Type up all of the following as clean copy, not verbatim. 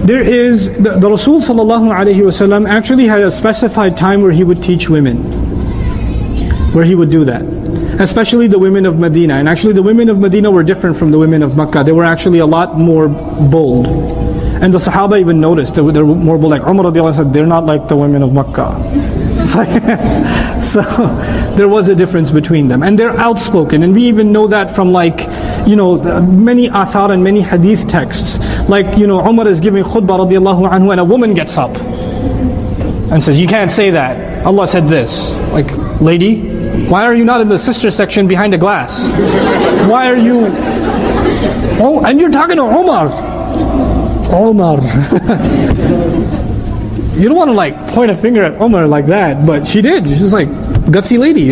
There is, the Rasul sallallahu alayhi wasallam actually had a specified time where he would teach women. Where he would do that. Especially the women of Medina. And actually the women of Medina were different from the women of Makkah. They were actually a lot more bold. And the Sahaba even noticed they were more bold. Like Umar radiallahu anhu said, they're not like the women of Makkah. So there was a difference between them. And they're outspoken. And we even know that from like, many athar and many hadith texts. Like, Umar is giving khutbah radiallahu anhu and a woman gets up and says, you can't say that. Allah said this. Like, lady, why are you not in the sister section behind a glass? Why are you... Oh, and you're talking to Umar. Umar. You don't want to like point a finger at Umar like that, but she did. She's just like, gutsy lady,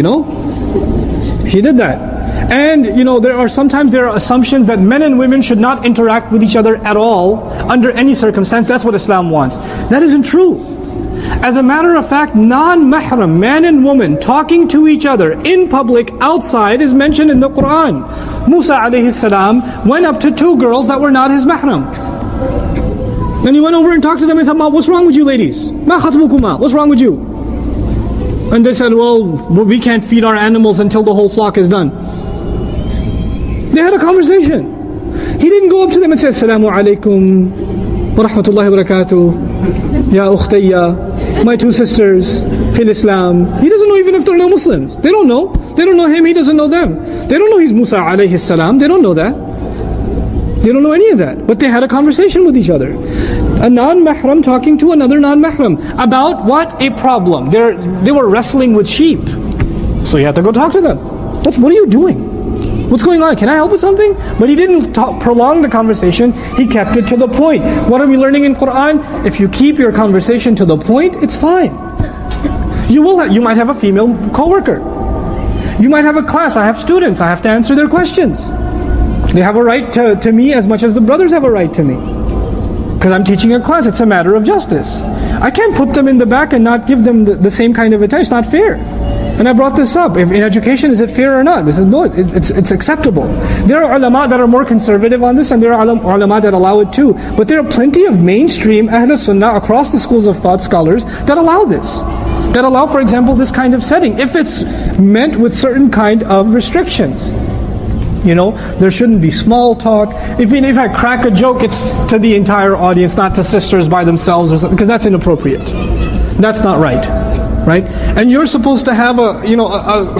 She did that. And, there are assumptions that men and women should not interact with each other at all, under any circumstance. That's what Islam wants. That isn't true. As a matter of fact, non-mahram, man and woman, talking to each other in public, outside, is mentioned in the Quran. Musa alayhi salam went up to two girls that were not his mahram. And he went over and talked to them and said, what's wrong with you ladies? Ma khatbukuma? What's wrong with you? And they said, well, we can't feed our animals until the whole flock is done. They had a conversation. He didn't go up to them and say, Assalamu alaikum wa rahmatullahi wa barakatuh, ya ukhtayya, my two sisters, fil Islam. He doesn't know even if they're no Muslims. They don't know. They don't know him, he doesn't know them. They don't know he's Musa alayhi salam. They don't know that. They don't know any of that. But they had a conversation with each other. A non-mahram talking to another non-mahram. About what? A problem. They were wrestling with sheep. So you had to go talk to them. What are you doing? What's going on? Can I help with something? But he didn't prolong the conversation. He kept it to the point. What are we learning in Quran? If you keep your conversation to the point, it's fine. You might have a female co-worker. You might have a class. I have students. I have to answer their questions. They have a right to me as much as the brothers have a right to me. Because I'm teaching a class. It's a matter of justice. I can't put them in the back and not give them the same kind of attention. It's not fair. And I brought this up. If in education, is it fair or not? This is no. It's acceptable. There are ulama that are more conservative on this, and there are ulama that allow it too. But there are plenty of mainstream Ahl Sunnah across the schools of thought scholars that allow this. That allow, for example, this kind of setting, if it's meant with certain kind of restrictions. There shouldn't be small talk. If I crack a joke, it's to the entire audience, not to sisters by themselves or something, because that's inappropriate. That's not right. Right? And you're supposed to have a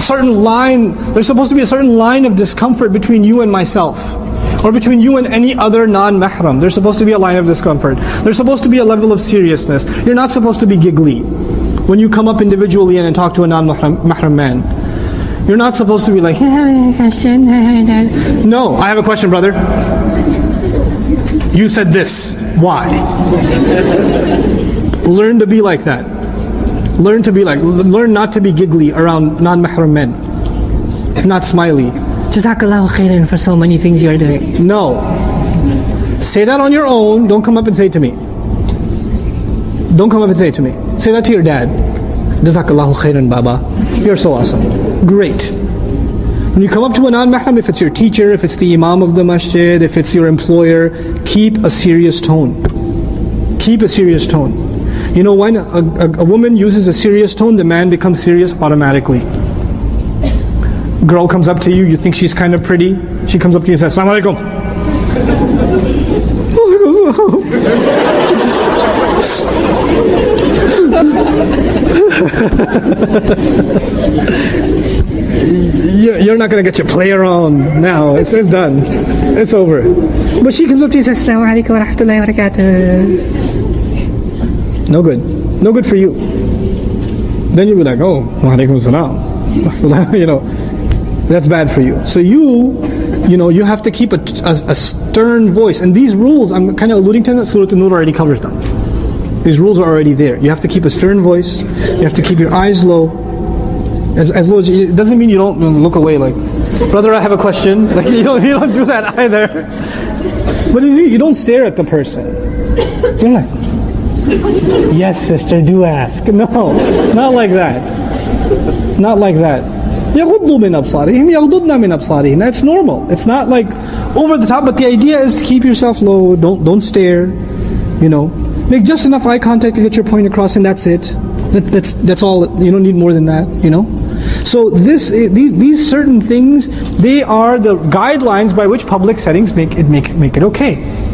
certain line, there's supposed to be a certain line of discomfort between you and myself. Or between you and any other non-mahram. There's supposed to be a line of discomfort. There's supposed to be a level of seriousness. You're not supposed to be giggly when you come up individually and talk to a non-mahram man. You're not supposed to be like, no, I have a question, brother. You said this. Why? Learn to be like that. Learn not to be giggly around non-mahram men. Not smiley. Jazakallahu khairan for so many things you're doing. No. Say that on your own. Don't come up and say it to me. Don't come up and say it to me. Say that to your dad. Jazakallahu khairan, Baba. You're so awesome. Great. When you come up to a non-mahram, if it's your teacher, if it's the imam of the masjid, if it's your employer, keep a serious tone. Keep a serious tone. When a woman uses a serious tone, the man becomes serious automatically. Girl comes up to you, you think she's kind of pretty. She comes up to you and says, Assalamu alaikum. You're not going to get your play around now. It's done. It's over. But she comes up to you and says, Assalamu alaikum wa rahmatullahi wa barakatuh. No good. No good for you. Then you'll be like, oh, wa alaikum salam. That's bad for you. So you have to keep a stern voice. And these rules, I'm kind of alluding to them, Surah An-Nur already covers them. These rules are already there. You have to keep a stern voice. You have to keep your eyes low. As low as it doesn't mean you don't look away like, brother, I have a question. Like you don't do that either. But you don't stare at the person. You're like, yes, sister, do ask. No, not like that. Not like that. يَغُضُّ مِنْ أَبْصَارِهِمْ يَغْضُضْنَ مِنْ أَبْصَارِهِمْ. That's normal. It's not like over the top, but the idea is to keep yourself low. Don't stare. You know, make just enough eye contact to get your point across, and that's it. That's all. You don't need more than that. You know. So these certain things, they are the guidelines by which public settings make it okay.